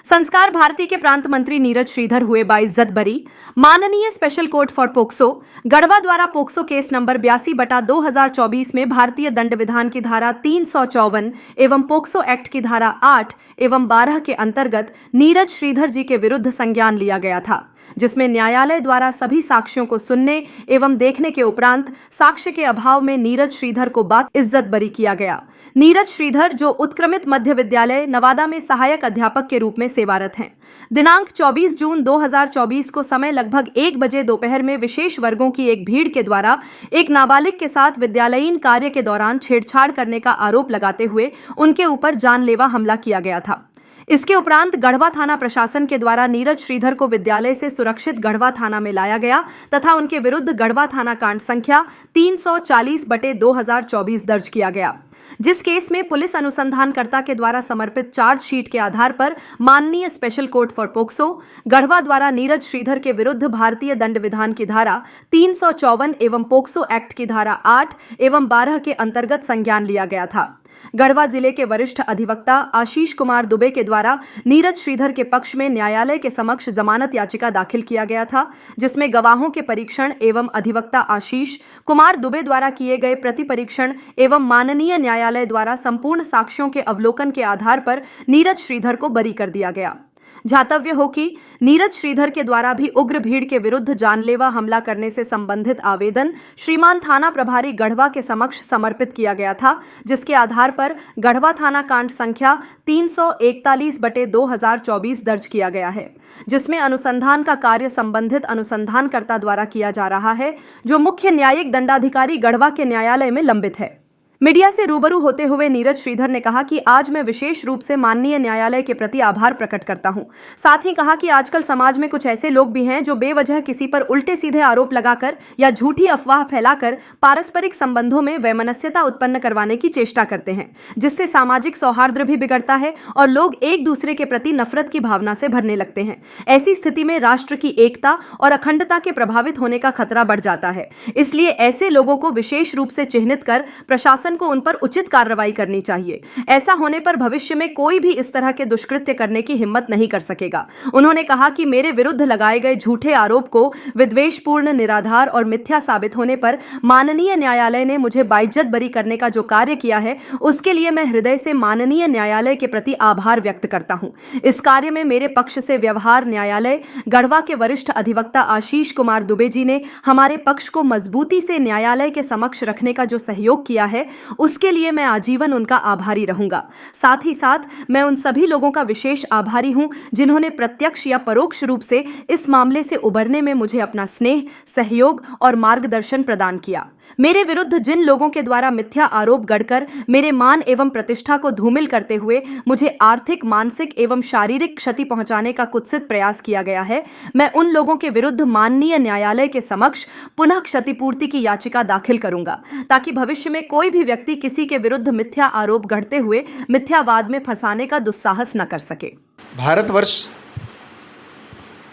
संस्कार भारती के प्रांत मंत्री नीरज श्रीधर हुए बाइज्जत बरी। माननीय special court for POCSO Garhwa द्वारा पोक्सो केस नंबर 82/2024 में भारतीय दंड विधान की धारा 354 एवं पोक्सो एक्ट की धारा 8 एवं 12 के अंतर्गत नीरज श्रीधर जी के विरुद्ध संज्ञान लिया गया था, जिसमें न्यायालय द्वारा सभी साक्ष्यों को सुनने एवं देखने के उपरांत साक्ष्य के अभाव में नीरज श्रीधर को बाइज्जत बरी किया गया। नीरज श्रीधर, जो उत्क्रमित मध्य विद्यालय नवादा में सहायक अध्यापक के रूप में सेवारत हैं, दिनांक 24 जून 2024 को समय लगभग 1 बजे दोपहर में विशेष वर्गों की एक भीड़ के द्वारा एक नाबालिग के साथ विद्यालयीन कार्य के दौरान छेड़छाड़ करने का आरोप लगाते हुए उनके ऊपर जानलेवा हमला किया गया था। इसके उपरांत गढ़वा थाना प्रशासन के द्वारा नीरज श्रीधर को विद्यालय से सुरक्षित गढ़वा थाना में लाया गया तथा उनके विरुद्ध गढ़वा थाना कांड संख्या 340/2024 दर्ज किया गया, जिस केस में पुलिस अनुसंधानकर्ता के द्वारा समर्पित चार्जशीट के आधार पर माननीय special court for POCSO Garhwa द्वारा नीरज श्रीधर के विरुद्ध भारतीय दंड विधान की धारा 354 एवं पोक्सो एक्ट की धारा 8 एवं 12 के अंतर्गत संज्ञान लिया गया था। गढ़वा जिले के वरिष्ठ अधिवक्ता आशीष कुमार दुबे के द्वारा नीरज श्रीधर के पक्ष में न्यायालय के समक्ष जमानत याचिका दाखिल किया गया था, जिसमें गवाहों के परीक्षण एवं अधिवक्ता आशीष कुमार दुबे द्वारा किए गए प्रति परीक्षण एवं माननीय न्यायालय द्वारा संपूर्ण साक्ष्यों के अवलोकन के आधार पर नीरज श्रीधर को बरी कर दिया गया। ध्यातव्य हो कि नीरज श्रीधर के द्वारा भी उग्र भीड़ के विरुद्ध जानलेवा हमला करने से संबंधित आवेदन श्रीमान थाना प्रभारी गढ़वा के समक्ष समर्पित किया गया था, जिसके आधार पर गढ़वा थाना कांड संख्या 341/2024 दर्ज किया गया है, जिसमें अनुसंधान का कार्य संबंधित अनुसंधानकर्ता द्वारा किया जा रहा है, जो मुख्य न्यायिक दंडाधिकारी गढ़वा के न्यायालय में लंबित है। मीडिया से रूबरू होते हुए नीरज श्रीधर ने कहा कि आज मैं विशेष रूप से माननीय न्यायालय के प्रति आभार प्रकट करता हूं। साथ ही कहा कि आजकल समाज में कुछ ऐसे लोग भी हैं जो बेवजह किसी पर उल्टे सीधे आरोप लगाकर या झूठी अफवाह फैलाकर पारस्परिक संबंधों में वैमनस्यता उत्पन्न करवाने की चेष्टा करते हैं, जिससे सामाजिक सौहार्द भी बिगड़ता है और लोग एक दूसरे के प्रति नफरत की भावना से भरने लगते हैं। ऐसी स्थिति में राष्ट्र की एकता और अखंडता के प्रभावित होने का खतरा बढ़ जाता है। इसलिए ऐसे लोगों को विशेष रूप से चिन्हित कर प्रशासन को उन पर उचित कार्रवाई करनी चाहिए। ऐसा होने पर भविष्य में कोई भी इस तरह के दुष्कृत्य करने की हिम्मत नहीं कर सकेगा। उन्होंने कहा कि मेरे विरुद्ध लगाए गए झूठे आरोप को विद्वेषपूर्ण, निराधार और मिथ्या साबित होने पर माननीय न्यायालय ने मुझे बाइज्जत बरी करने का जो कार्य किया है, उसके लिए मैं हृदय से माननीय न्यायालय के प्रति आभार व्यक्त करता हूं। इस कार्य में मेरे पक्ष से व्यवहार न्यायालय गढ़वा के वरिष्ठ अधिवक्ता आशीष कुमार दुबे जी ने हमारे पक्ष को मजबूती से न्यायालय के समक्ष रखने का जो सहयोग किया है, उसके लिए मैं आजीवन उनका आभारी रहूंगा। साथ ही साथ मैं उन सभी लोगों का विशेष आभारी हूं जिन्होंने प्रत्यक्ष या परोक्ष रूप से इस मामले से उबरने में मुझे अपना स्नेह, सहयोग और मार्गदर्शन प्रदान किया। मेरे विरुद्ध जिन लोगों के द्वारा मिथ्या आरोप गढ़कर मेरे मान एवं प्रतिष्ठा को धूमिल करते हुए मुझे आर्थिक, मानसिक एवं शारीरिक क्षति पहुंचाने का कुत्सित प्रयास किया गया है, मैं उन लोगों के विरुद्ध माननीय न्यायालय के समक्ष पुनः क्षतिपूर्ति की याचिका दाखिल करूंगा, ताकि भविष्य में कोई भी व्यक्ति किसी के विरुद्ध मिथ्या आरोप गढ़ते हुए मिथ्यावाद में फंसाने का दुस्साहस न कर सके। भारतवर्ष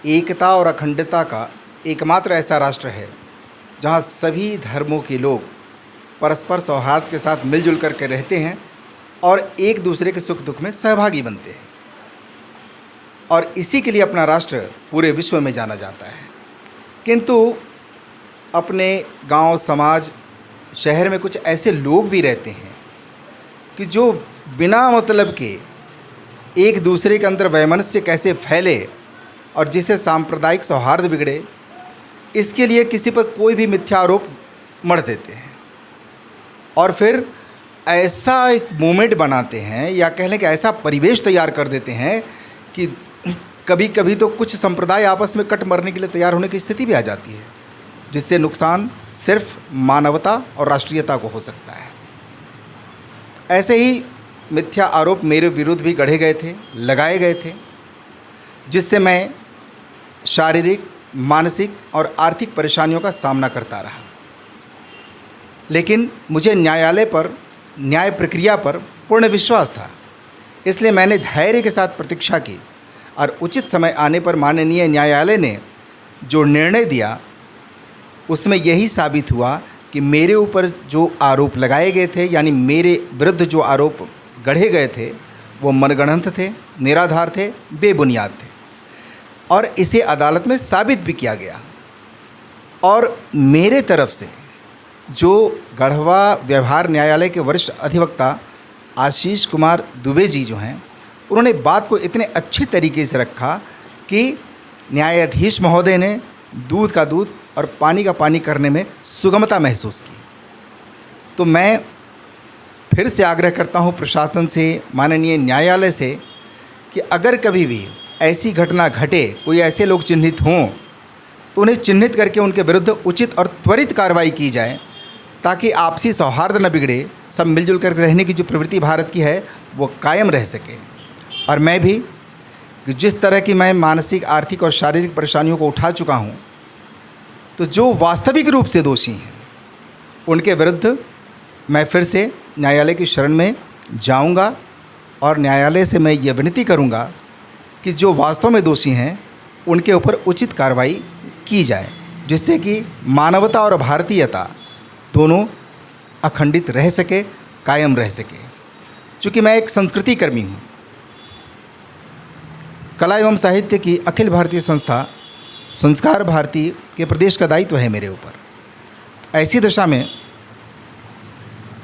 एकता और अखंडता का एकमात्र ऐसा राष्ट्र है जहाँ सभी धर्मों के लोग परस्पर सौहार्द के साथ मिलजुल करके रहते हैं और एक दूसरे के सुख दुख में सहभागी बनते हैं, और इसी के लिए अपना राष्ट्र पूरे विश्व में जाना जाता है। किंतु अपने गांव, समाज, शहर में कुछ ऐसे लोग भी रहते हैं कि जो बिना मतलब के एक दूसरे के अंदर वैमनस्य कैसे फैले और जिससे सांप्रदायिक सौहार्द बिगड़े, इसके लिए किसी पर कोई भी मिथ्या आरोप मढ़ देते हैं और फिर ऐसा एक मोमेंट बनाते हैं या कह लें कि ऐसा परिवेश तैयार कर देते हैं कि कभी कभी तो कुछ संप्रदाय आपस में कट मरने के लिए तैयार होने की स्थिति भी आ जाती है, जिससे नुकसान सिर्फ मानवता और राष्ट्रीयता को हो सकता है। ऐसे ही मिथ्या आरोप मेरे विरुद्ध भी गढ़े गए थे, लगाए गए थे, जिससे मैं शारीरिक, मानसिक और आर्थिक परेशानियों का सामना करता रहा। लेकिन मुझे न्यायालय पर, न्याय प्रक्रिया पर पूर्ण विश्वास था, इसलिए मैंने धैर्य के साथ प्रतीक्षा की और उचित समय आने पर माननीय न्यायालय ने जो निर्णय दिया, उसमें यही साबित हुआ कि मेरे ऊपर जो आरोप लगाए गए थे, यानी मेरे विरुद्ध जो आरोप गढ़े गए थे, वो मनगढ़ंत थे, निराधार थे, बेबुनियाद थे और इसे अदालत में साबित भी किया गया। और मेरे तरफ से जो गढ़वा व्यवहार न्यायालय के वरिष्ठ अधिवक्ता आशीष कुमार दुबे जी जो हैं, उन्होंने बात को इतने अच्छे तरीके से रखा कि न्यायाधीश महोदय ने दूध का दूध और पानी का पानी करने में सुगमता महसूस की। तो मैं फिर से आग्रह करता हूँ प्रशासन से, माननीय न्यायालय से, कि अगर कभी भी ऐसी घटना घटे, कोई ऐसे लोग चिन्हित हों, तो उन्हें चिन्हित करके उनके विरुद्ध उचित और त्वरित कार्रवाई की जाए, ताकि आपसी सौहार्द न बिगड़े, सब मिलजुल कर रहने की जो प्रवृत्ति भारत की है वो कायम रह सके। और मैं भी कि जिस तरह की मैं मानसिक, आर्थिक और शारीरिक परेशानियों को उठा चुका हूँ, तो जो वास्तविक रूप से दोषी हैं उनके विरुद्ध मैं फिर से न्यायालय की शरण में जाऊंगा और न्यायालय से मैं ये विनती करूंगा कि जो वास्तव में दोषी हैं उनके ऊपर उचित कार्रवाई की जाए, जिससे कि मानवता और भारतीयता दोनों अखंडित रह सके, कायम रह सके। चूँकि मैं एक संस्कृति कर्मी हूँ, कला एवं साहित्य की अखिल भारतीय संस्था संस्कार भारती के प्रदेश का दायित्व है मेरे ऊपर। ऐसी दशा में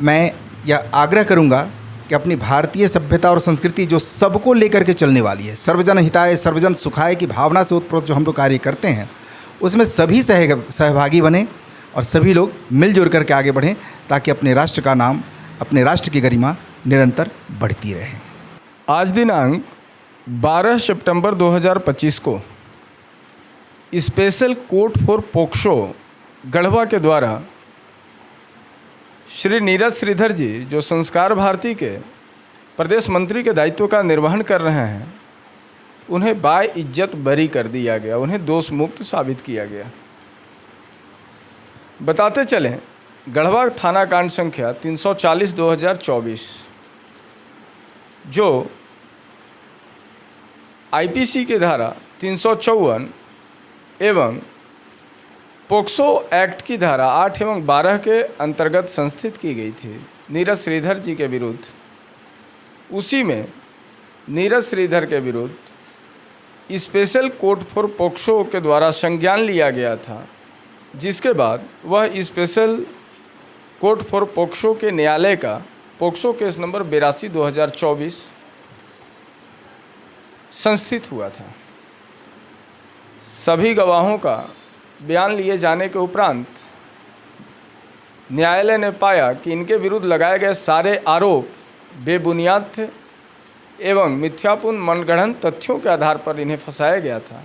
मैं यह आग्रह करूंगा कि अपनी भारतीय सभ्यता और संस्कृति जो सबको लेकर के चलने वाली है, सर्वजन हिताय सर्वजन सुखाय की भावना से उत्प्रोत जो हम लोग कार्य करते हैं, उसमें सभी सहभागी बने और सभी लोग मिलजुल करके आगे बढ़ें, ताकि अपने राष्ट्र का नाम, अपने राष्ट्र की गरिमा निरंतर बढ़ती रहे। आज दिनांक 12 सितंबर 2025 को special court for POCSO Garhwa के द्वारा श्री नीरज श्रीधर जी, जो संस्कार भारती के प्रदेश मंत्री के दायित्व का निर्वहन कर रहे हैं, उन्हें बाइज्जत बरी कर दिया गया, उन्हें दोष मुक्त साबित किया गया। बताते चलें, गढ़वा थाना कांड संख्या 340/2024 जो आईपीसी के धारा 354 एवं पोक्सो एक्ट की धारा 8 एवं 12 के अंतर्गत संस्थित की गई थी नीरज श्रीधर जी के विरुद्ध, उसी में नीरज श्रीधर के विरुद्ध स्पेशल कोर्ट फॉर पोक्सो के द्वारा संज्ञान लिया गया था, जिसके बाद वह स्पेशल कोर्ट फॉर पोक्सो के न्यायालय का पोक्सो केस नंबर 82/2024 संस्थित हुआ था। सभी गवाहों का बयान लिए जाने के उपरांत न्यायालय ने पाया कि इनके विरुद्ध लगाए गए सारे आरोप बेबुनियाद थे एवं मिथ्यापूर्ण मनगढ़ंत तथ्यों के आधार पर इन्हें फंसाया गया था।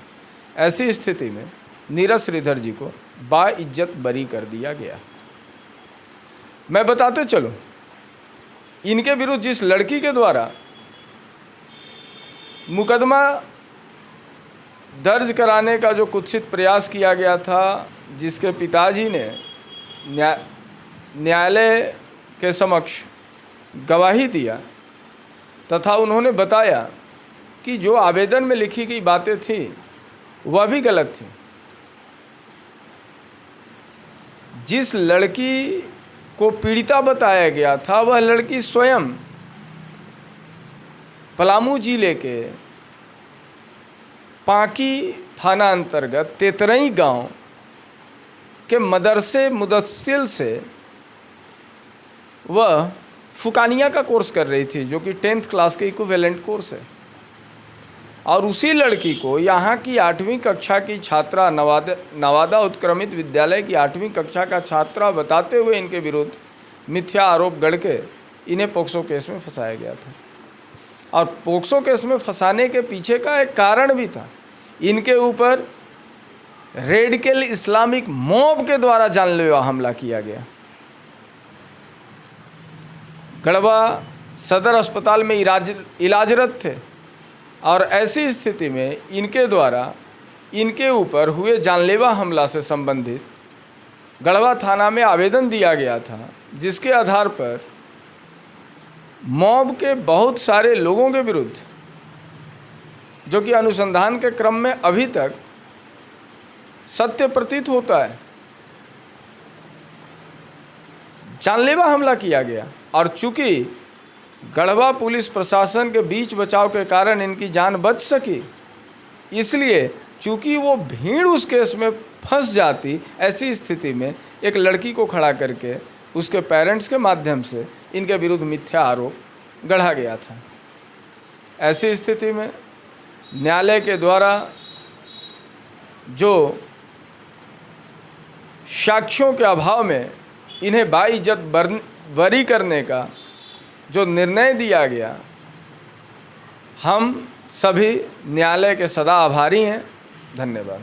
ऐसी स्थिति में नीरज श्रीधर जी को बाइज्जत बरी कर दिया गया। मैं बताते चलूं, इनके विरुद्ध जिस लड़की के द्वारा मुकदमा दर्ज कराने का जो कुत्सित प्रयास किया गया था, जिसके पिताजी ने न्यायालय के समक्ष गवाही दिया तथा उन्होंने बताया कि जो आवेदन में लिखी गई बातें थी वह भी गलत थी। जिस लड़की को पीड़िता बताया गया था वह लड़की स्वयं पलामू जिले के पांकी थाना अंतर्गत तेतरई गांव के मदरसे मुदस्सिल से वह फुकानिया का कोर्स कर रही थी, जो कि 10th क्लास के इक्विवेलेंट कोर्स है। और उसी लड़की को यहाँ की 8वीं कक्षा की छात्रा, नवादा उत्क्रमित विद्यालय की 8वीं कक्षा का छात्रा बताते हुए इनके विरुद्ध मिथ्या आरोप गढ़ के इन्हें पोक्सो केस में फंसाया गया था। और पोक्सो केस में फंसाने के पीछे का एक कारण भी था, इनके ऊपर रेडिकल इस्लामिक मॉब के द्वारा जानलेवा हमला किया गया। गढ़वा सदर अस्पताल में इलाजरत थे और ऐसी स्थिति में इनके द्वारा इनके ऊपर हुए जानलेवा हमला से संबंधित गढ़वा थाना में आवेदन दिया गया था, जिसके आधार पर मॉब के बहुत सारे लोगों के विरुद्ध, जो कि अनुसंधान के क्रम में अभी तक सत्य प्रतीत होता है, जानलेवा हमला किया गया। और चूंकि गढ़वा पुलिस प्रशासन के बीच बचाव के कारण इनकी जान बच सकी। इसलिए चूंकि वो भीड़ उस केस में फंस जाती, ऐसी स्थिति में एक लड़की को खड़ा करके उसके पेरेंट्स के माध्यम से इनके विरुद्ध मिथ्या आरोप गढ़ा गया था। ऐसी स्थिति में न्यायालय के द्वारा जो साक्ष्यों के अभाव में इन्हें बाइज्जत बरी करने का जो निर्णय दिया गया, हम सभी न्यायालय के सदा आभारी हैं। धन्यवाद।